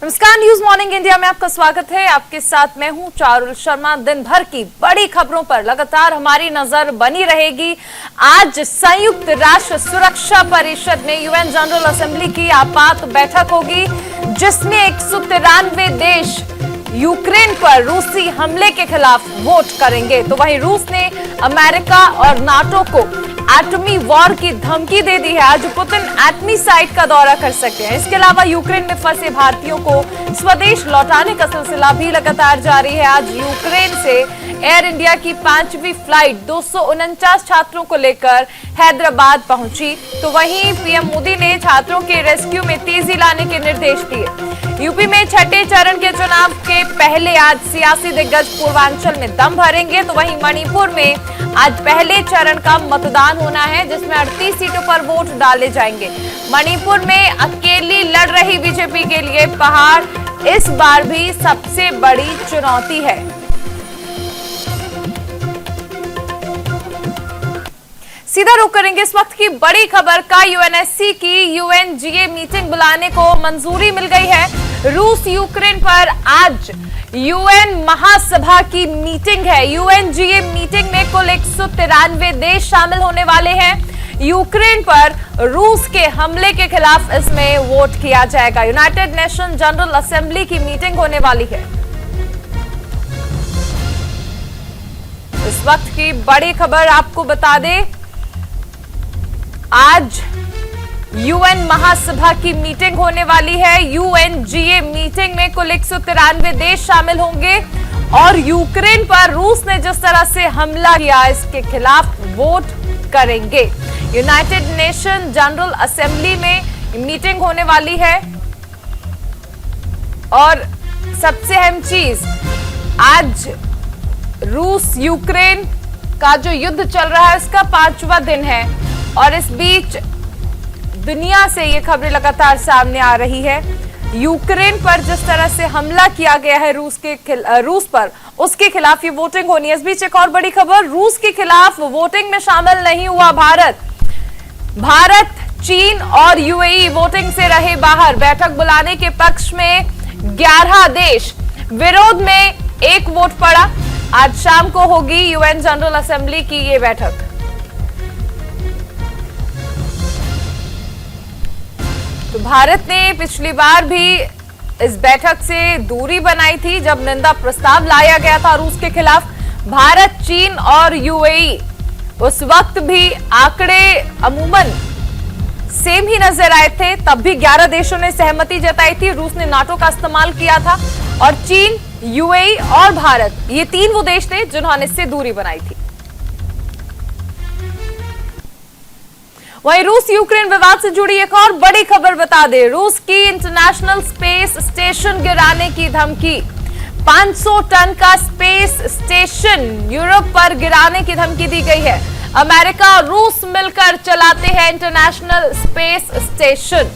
नमस्कार, news morning India में आपका स्वागत है। आपके साथ मैं हूं चारुल शर्मा। दिन भर की बड़ी खबरों पर लगातार हमारी नजर बनी रहेगी। आज संयुक्त राष्ट्र सुरक्षा परिषद में यूएन जनरल असेंबली की आपात बैठक होगी, जिसमें 193 देश यूक्रेन पर रूसी हमले के खिलाफ वोट करेंगे। तो वहीं रूस ने अमेरिका और नाटो को एटमी वॉर की धमकी दे दी है। आज पुतिन एटमी साइट का दौरा कर सकते हैं। इसके अलावा यूक्रेन में फंसे भारतीयों को स्वदेश लौटाने का सिलसिला भी लगातार जारी है। आज यूक्रेन से एयर इंडिया की 5वीं फ्लाइट 249 छात्रों को लेकर हैदराबाद पहुंची। तो वहीं पीएम मोदी ने छात्रों के रेस्क्यू में तेजी लाने के निर्देश दिए। यूपी में छठे चरण के चुनाव के पहले आज सियासी दिग्गज पूर्वांचल में दम भरेंगे। तो वहीं मणिपुर में आज पहले चरण का मतदान होना है, जिसमें 38 सीटों पर वोट डाले जाएंगे। मणिपुर में अकेली लड़ रही बीजेपी के लिए पहाड़ इस बार भी सबसे बड़ी चुनौती है। सीधा रुख करेंगे इस वक्त की बड़ी खबर का। यूएनएससी की यूएनजीए मीटिंग बुलाने को मंजूरी मिल गई है। रूस यूक्रेन पर आज यूएन महासभा की मीटिंग है। यूएनजीए मीटिंग में कुल 193 देश शामिल होने वाले हैं। यूक्रेन पर रूस के हमले के खिलाफ इसमें वोट किया जाएगा। यूनाइटेड नेशन जनरल असेंबली की मीटिंग होने वाली है। इस वक्त की बड़ी खबर आपको बता दें, आज यूएन महासभा की मीटिंग होने वाली है। यूएनजीए मीटिंग में कुल 193 देश शामिल होंगे और यूक्रेन पर रूस ने जिस तरह से हमला किया, इसके खिलाफ वोट करेंगे। यूनाइटेड नेशन जनरल असेंबली में मीटिंग होने वाली है। और सबसे अहम चीज, आज रूस यूक्रेन का जो युद्ध चल रहा है उसका 5वां दिन है और इस बीच दुनिया से ये खबरें लगातार सामने आ रही है। यूक्रेन पर जिस तरह से हमला किया गया है रूस पर, उसके खिलाफ ये वोटिंग होनी है। इस बीच एक और बड़ी खबर, रूस के खिलाफ वोटिंग में शामिल नहीं हुआ भारत, चीन और यूएई वोटिंग से रहे बाहर। बैठक बुलाने के पक्ष में 11 देश, विरोध में 1 वोट पड़ा। आज शाम को होगी यूएन जनरल असेंबली की ये बैठक। तो भारत ने पिछली बार भी इस बैठक से दूरी बनाई थी जब निंदा प्रस्ताव लाया गया था रूस के खिलाफ। भारत, चीन और यूएई उस वक्त भी आंकड़े अमूमन सेम ही नजर आए थे। तब भी 11 देशों ने सहमति जताई थी। रूस ने नाटो का इस्तेमाल किया था और चीन, यूएई और भारत, ये 3 वो देश थे जिन्होंने इससे दूरी बनाई थी। वहीं रूस यूक्रेन विवाद से जुड़ी एक और बड़ी खबर बता दें, रूस की इंटरनेशनल स्पेस स्टेशन गिराने की धमकी। 500 टन का स्पेस स्टेशन यूरोप पर गिराने की धमकी दी गई है। अमेरिका और रूस मिलकर चलाते हैं इंटरनेशनल स्पेस स्टेशन।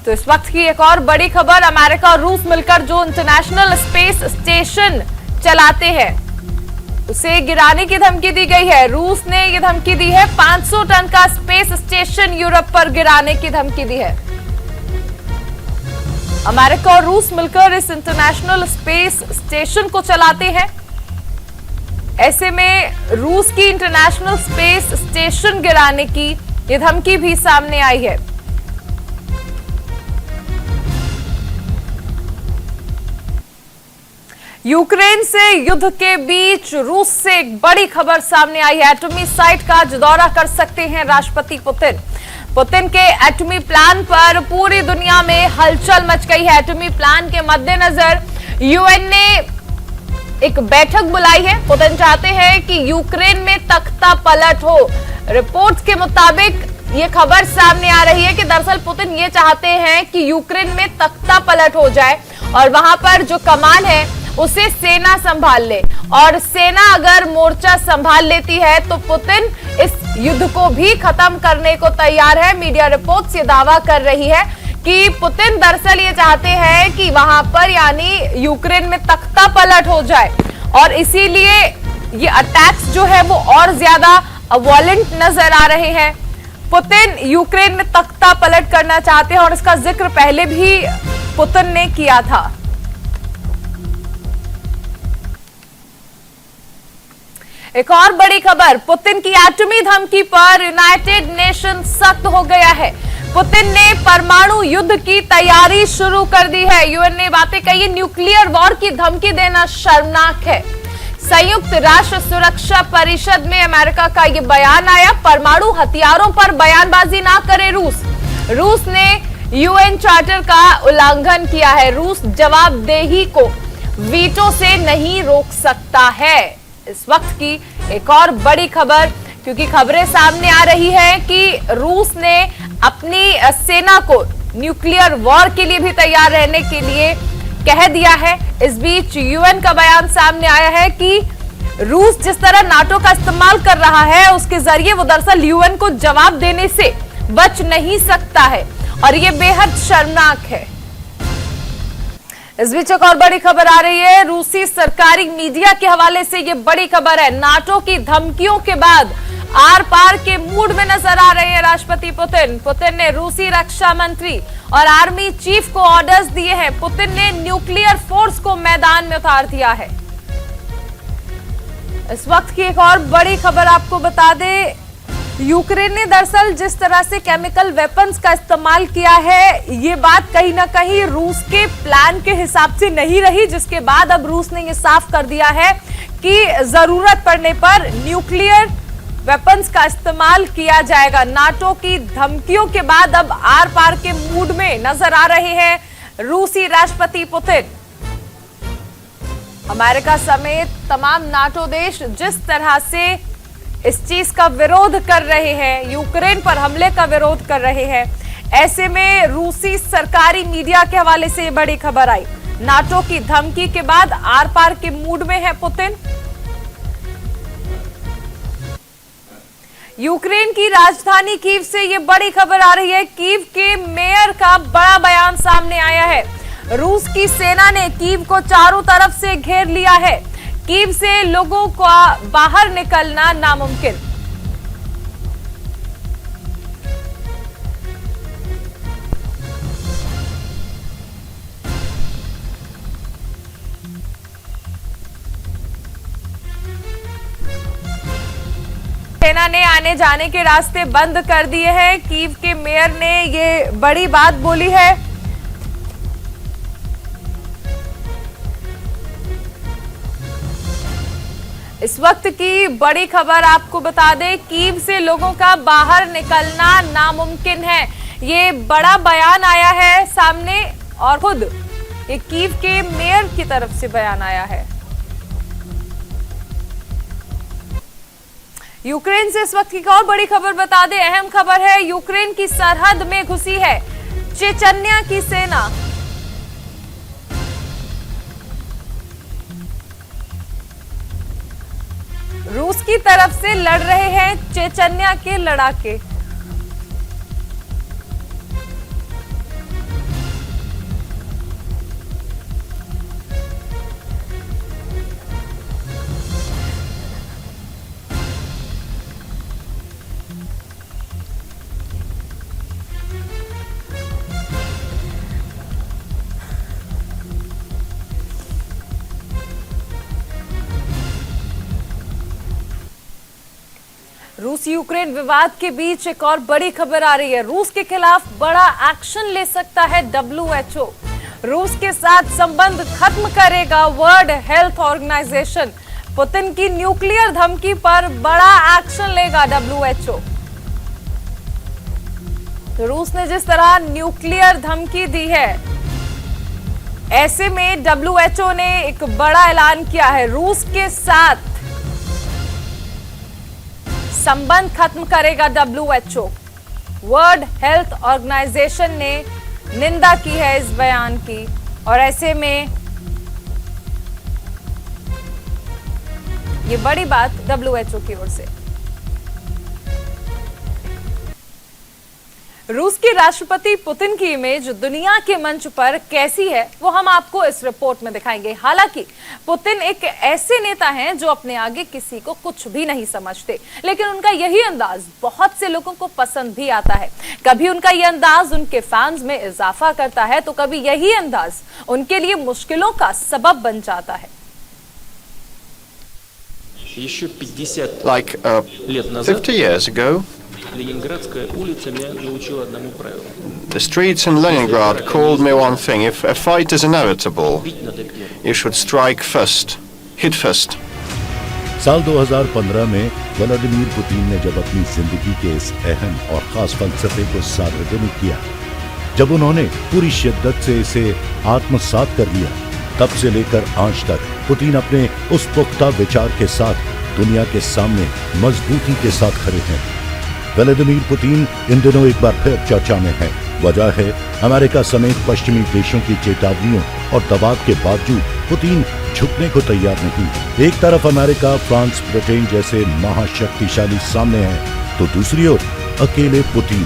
तो इस वक्त की एक और बड़ी खबर, अमेरिका और रूस मिलकर जो इंटरनेशनल स्पेस स्टेशन चलाते हैं उसे गिराने की धमकी दी गई है। रूस ने यह धमकी दी है, 500 टन का स्पेस स्टेशन यूरोप पर गिराने की धमकी दी है। अमेरिका और रूस मिलकर इस इंटरनेशनल स्पेस स्टेशन को चलाते हैं। ऐसे में रूस की इंटरनेशनल स्पेस स्टेशन गिराने की यह धमकी भी सामने आई है। यूक्रेन से युद्ध के बीच रूस से एक बड़ी खबर सामने आई है। एटमी साइट का आज दौरा कर सकते हैं राष्ट्रपति पुतिन के एटमी प्लान पर पूरी दुनिया में हलचल मच गई है। एटमी प्लान के मद्देनजर यूएन ने एक बैठक बुलाई है। पुतिन चाहते हैं कि यूक्रेन में तख्ता पलट हो। रिपोर्ट्स के मुताबिक ये खबर सामने आ रही है कि दरअसल पुतिन ये चाहते हैं कि यूक्रेन में तख्ता पलट हो जाए और वहां पर जो कमान है उसे सेना संभाल ले, और सेना अगर मोर्चा संभाल लेती है तो पुतिन इस युद्ध को भी खत्म करने को तैयार है। मीडिया रिपोर्ट्स ये दावा कर रही है कि पुतिन दरअसल ये चाहते हैं कि वहां पर यानी यूक्रेन में तख्ता पलट हो जाए और इसीलिए ये अटैक्स जो है वो और ज्यादा वॉलेंट नजर आ रहे हैं। पुतिन यूक्रेन में तख्ता पलट करना चाहते हैं और इसका जिक्र पहले भी पुतिन ने किया था। एक और बड़ी खबर, पुतिन की एटमी धमकी पर यूनाइटेड नेशन सख्त हो गया है। पुतिन ने परमाणु युद्ध की तैयारी शुरू कर दी है। यूएन ने बातें कही, न्यूक्लियर वॉर की धमकी देना शर्मनाक है। संयुक्त राष्ट्र सुरक्षा परिषद में अमेरिका का यह बयान आया, परमाणु हथियारों पर बयानबाजी ना करे रूस। रूस ने यूएन चार्टर का उल्लंघन किया है। रूस जवाबदेही को वीटो से नहीं रोक सकता है। इस वक्त की एक और बड़ी खबर, क्योंकि खबरें सामने आ रही है कि रूस ने अपनी सेना को न्यूक्लियर वॉर के लिए भी तैयार रहने के लिए कह दिया है। इस बीच यूएन का बयान सामने आया है कि रूस जिस तरह नाटो का इस्तेमाल कर रहा है, उसके जरिए वो दरअसल यूएन को जवाब देने से बच नहीं सकता है और ये बेहद शर्मनाक है। इस बीच एक और बड़ी खबर आ रही है, रूसी सरकारी मीडिया के हवाले से ये बड़ी खबर है। नाटो की धमकियों के बाद आर पार के मूड में नजर आ रहे हैं राष्ट्रपति पुतिन। पुतिन ने रूसी रक्षा मंत्री और आर्मी चीफ को ऑर्डर्स दिए हैं। पुतिन ने न्यूक्लियर फोर्स को मैदान में उतार दिया है। इस वक्त की एक और बड़ी खबर आपको बता दें, यूक्रेन ने दरअसल जिस तरह से केमिकल वेपन्स का इस्तेमाल किया है, ये बात कहीं ना कहीं रूस के प्लान के हिसाब से नहीं रही, जिसके बाद अब रूस ने ये साफ कर दिया है कि जरूरत पड़ने पर न्यूक्लियर वेपन्स का इस्तेमाल किया जाएगा। नाटो की धमकियों के बाद अब आर पार के मूड में नजर आ रहे हैं रूसी राष्ट्रपति पुतिन। अमेरिका समेत तमाम नाटो देश जिस तरह से इस चीज का विरोध कर रहे हैं, यूक्रेन पर हमले का विरोध कर रहे हैं, ऐसे में रूसी सरकारी मीडिया के हवाले से बड़ी खबर आई। नाटो की धमकी के बाद आर पार के मूड में है पुतिन। यूक्रेन की राजधानी कीव से ये बड़ी खबर आ रही है। कीव के मेयर का बड़ा बयान सामने आया है। रूस की सेना ने कीव को चारों तरफ से घेर लिया है। कीव से लोगों का बाहर निकलना नामुमकिन। सेना ने आने जाने के रास्ते बंद कर दिए हैं। कीव के मेयर ने ये बड़ी बात बोली है। इस वक्त की बड़ी खबर आपको बता दें, कीव से लोगों का बाहर निकलना नामुमकिन है। ये बड़ा बयान आया है सामने और खुद ये कीव के मेयर की तरफ से बयान आया है। यूक्रेन से इस वक्त की और बड़ी खबर बता दें, अहम खबर है, यूक्रेन की सरहद में घुसी है चेचन्या की सेना। रूस की तरफ से लड़ रहे हैं चेचन्या के लड़ाके। रूस यूक्रेन विवाद के बीच एक और बड़ी खबर आ रही है। रूस के खिलाफ बड़ा एक्शन ले सकता है डब्ल्यूएचओ। रूस के साथ संबंध खत्म करेगा वर्ल्ड हेल्थ ऑर्गेनाइजेशन। पुतिन की न्यूक्लियर धमकी पर बड़ा एक्शन लेगा डब्ल्यूएचओ। तो रूस ने जिस तरह न्यूक्लियर धमकी दी है, ऐसे में डब्ल्यूएचओ ने एक बड़ा ऐलान किया है। रूस के साथ संबंध खत्म करेगा डब्ल्यूएचओ। वर्ल्ड हेल्थ ऑर्गेनाइजेशन ने निंदा की है इस बयान की, और ऐसे में ये बड़ी बात डब्ल्यूएचओ की ओर से। रूस के राष्ट्रपति पुतिन की इमेज दुनिया के मंच पर कैसी है वो हम आपको इस रिपोर्ट में दिखाएंगे। हालांकि पुतिन एक ऐसे नेता हैं जो अपने आगे किसी को कुछ भी नहीं समझते, लेकिन उनका यही अंदाज बहुत से लोगों को पसंद भी आता है। कभी उनका यह अंदाज उनके फैंस में इजाफा करता है तो कभी यही अंदाज उनके लिए मुश्किलों का सबब बन जाता है। Еще 50 Like лет назад 50 years ago, Ленинградская улица меня научила одному правилу. the streets in Leningrad called me one thing: if a fight is inevitable, Бить надо первым. you should strike first, hit first. साल 2015 में व्लादिमीर पुतिन ने जब अपनी जिंदगी के इस अहम और खास फलसफे को सार्वजनिक किया, जब उन्होंने पूरी शिद्दत से इसे आत्मसात कर लिया, तब से लेकर आज तक पुतिन अपने उस पुख्ता विचार के साथ दुनिया के सामने मजबूती के साथ खड़े हैं। व्लादिमीर पुतिन इन दिनों एक बार फिर चर्चा में है। वजह है अमेरिका समेत पश्चिमी देशों की चेतावनियों और दबाव के बावजूद पुतिन झुकने को तैयार नहीं। एक तरफ अमेरिका, फ्रांस, ब्रिटेन जैसे महाशक्तिशाली सामने हैं, तो दूसरी ओर अकेले पुतिन।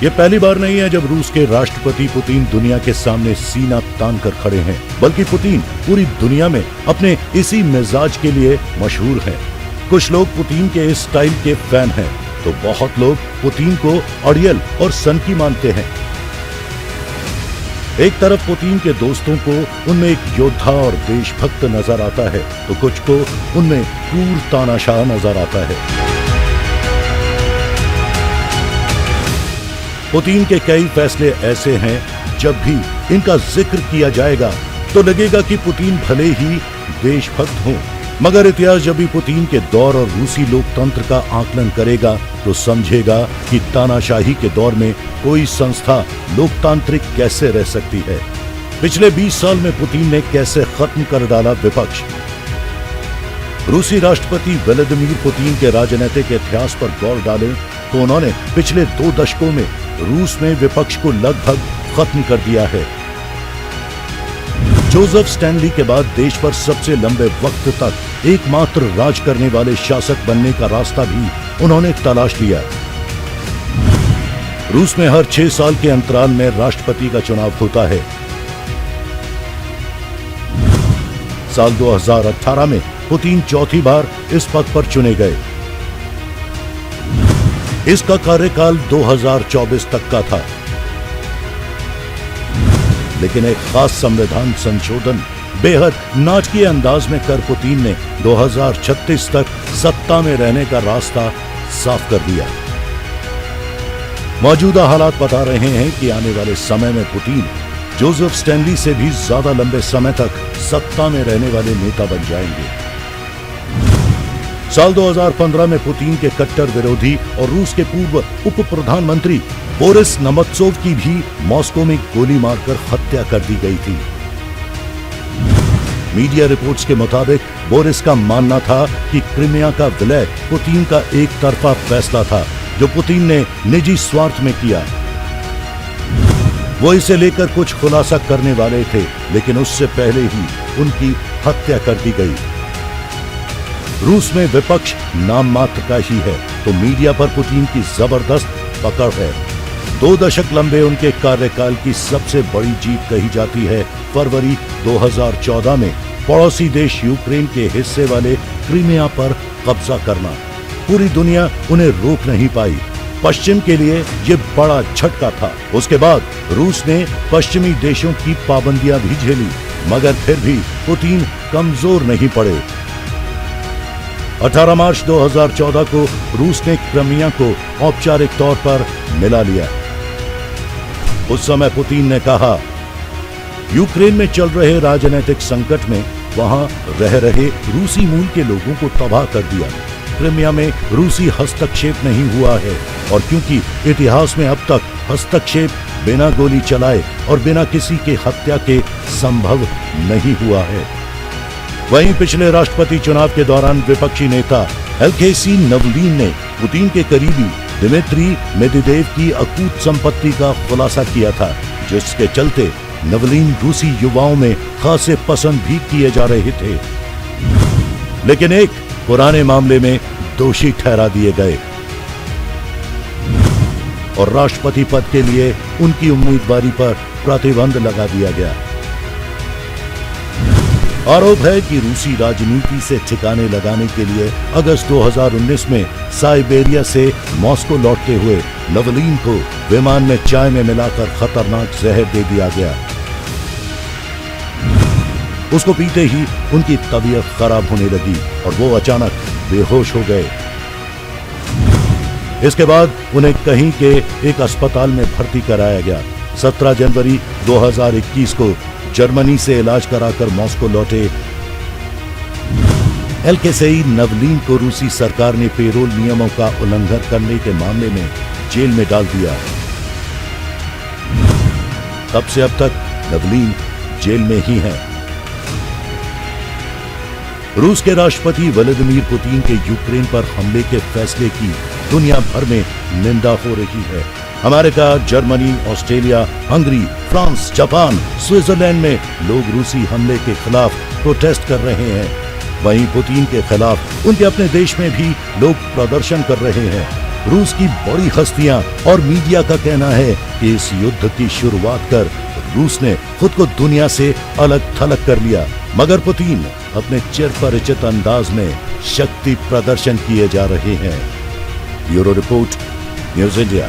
ये पहली बार नहीं है जब रूस के राष्ट्रपति पुतिन दुनिया के सामने सीना तान कर खड़े हैं, बल्कि पुतिन पूरी दुनिया में अपने इसी मिजाज के लिए मशहूर है। कुछ लोग पुतिन के इस स्टाइल के फैन हैं, तो बहुत लोग पुतिन को अड़ियल और सनकी मानते हैं। एक तरफ पुतिन के दोस्तों को उनमें एक योद्धा और देशभक्त नजर आता है, तो कुछ को उनमें क्रूर तानाशाह नजर आता है। पुतिन के कई फैसले ऐसे हैं, जब भी इनका जिक्र किया जाएगा तो लगेगा कि पुतिन भले ही देशभक्त हों, मगर इतिहास जब भी पुतिन के दौर और रूसी लोकतंत्र का आकलन करेगा तो समझेगा कि तानाशाही के दौर में कोई संस्था लोकतांत्रिक कैसे रह सकती है। पिछले 20 साल में पुतिन ने कैसे खत्म कर डाला विपक्ष। रूसी राष्ट्रपति व्लादिमीर पुतिन के राजनीतिक इतिहास पर गौर डालें तो उन्होंने पिछले 2 दशकों में रूस में विपक्ष को लगभग खत्म कर दिया है। जोसेफ स्टैनली के बाद देश पर सबसे लंबे वक्त तक एकमात्र राज करने वाले शासक बनने का रास्ता भी उन्होंने तलाश लिया। रूस में हर 6 साल के अंतराल में राष्ट्रपति का चुनाव होता है। साल 2018 में पुतिन चौथी बार इस पद पर चुने गए। इसका कार्यकाल 2024 तक का था, लेकिन एक खास संविधान संशोधन बेहद नाटकीय अंदाज में कर पुतिन ने 2036 तक सत्ता में रहने का रास्ता साफ कर दिया। मौजूदा हालात बता रहे हैं कि आने वाले समय में पुतिन जोसेफ स्टैनली से भी ज्यादा लंबे समय तक सत्ता में रहने वाले नेता बन जाएंगे। साल 2015 में पुतिन के कट्टर विरोधी और रूस के पूर्व उप प्रधानमंत्री बोरिस नमत्सोव की भी मॉस्को में गोली मारकर हत्या कर दी गई थी। मीडिया रिपोर्ट्स के मुताबिक बोरिस का मानना था कि क्रिमिया का विलय पुतिन का एक तरफा फैसला था, जो पुतिन ने निजी स्वार्थ में किया। वो इसे लेकर कुछ खुलासा करने वाले थे, लेकिन उससे पहले ही उनकी हत्या कर दी गई। रूस में विपक्ष नाम मात्र का ही है, तो मीडिया पर पुतिन की जबरदस्त पकड़ है। 2 दशक लंबे उनके कार्यकाल की सबसे बड़ी जीत कही जाती है फरवरी 2014 में पड़ोसी देश यूक्रेन के हिस्से वाले क्रीमिया पर कब्जा करना। पूरी दुनिया उन्हें रोक नहीं पाई। पश्चिम के लिए ये बड़ा झटका था। उसके बाद रूस ने पश्चिमी देशों की पाबंदियां भी झेली, मगर फिर भी पुतिन कमजोर नहीं पड़े। 18 मार्च 2014 को रूस ने क्रिमिया को औपचारिक तौर पर मिला लिया। उस समय पुतिन ने कहा, यूक्रेन में चल रहे राजनीतिक संकट में वहां रह रहे रूसी मूल के लोगों को तबाह कर दिया। क्रिमिया में रूसी हस्तक्षेप नहीं हुआ है, और क्योंकि इतिहास में अब तक हस्तक्षेप बिना गोली चलाए और बिना किसी के हत्या के संभव नहीं हुआ है। वहीं पिछले राष्ट्रपति चुनाव के दौरान विपक्षी नेता एलेक्सी नवलिन ने पुतिन के करीबी दिमित्री मेदवेदेव की अकूत संपत्ति का खुलासा किया था, जिसके चलते नवलिन रूसी युवाओं में खासे पसंद भी किए जा रहे थे। लेकिन एक पुराने मामले में दोषी ठहरा दिए गए। और राष्ट्रपति पद के लिए उनकी उम्मीदवारी पर प्रतिबंध लगा दिया गया। आरोप है कि रूसी राजनीति से ठिकाने लगाने के लिए अगस्त 2019 में साइबेरिया से मॉस्को लौटते हुए नवलीन को विमान में चाय में मिलाकर खतरनाक जहर दे दिया गया। उसको पीते ही उनकी तबीयत खराब होने लगी और वो अचानक बेहोश हो गए। इसके बाद उन्हें कहीं के एक अस्पताल में भर्ती कराया गया। 17 जनवरी 2021 को जर्मनी से इलाज कराकर मॉस्को लौटे एलकेसेई नवलीन को रूसी सरकार ने पेरोल नियमों का उल्लंघन करने के मामले में जेल में डाल दिया। तब से अब तक नवलीन जेल में ही हैं। रूस के राष्ट्रपति व्लादिमीर पुतिन के यूक्रेन पर हमले के फैसले की दुनिया भर में निंदा हो रही है। America, Germany, Australia, Hungary, France, Japan, Switzerland में लोग रूसी हमले के खिलाफ प्रोटेस्ट कर रहे हैं। वहीं पुतिन के खिलाफ उनके अपने देश में भी लोग प्रदर्शन कर रहे हैं। रूस की बड़ी हस्तियां और मीडिया का कहना है कि इस युद्ध की शुरुआत कर रूस ने खुद को दुनिया से अलग थलग कर लिया, मगर पुतिन अपने चिरपरिचित अंदाज में शक्ति प्रदर्शन किए जा रहे हैं। Bureau report, news India.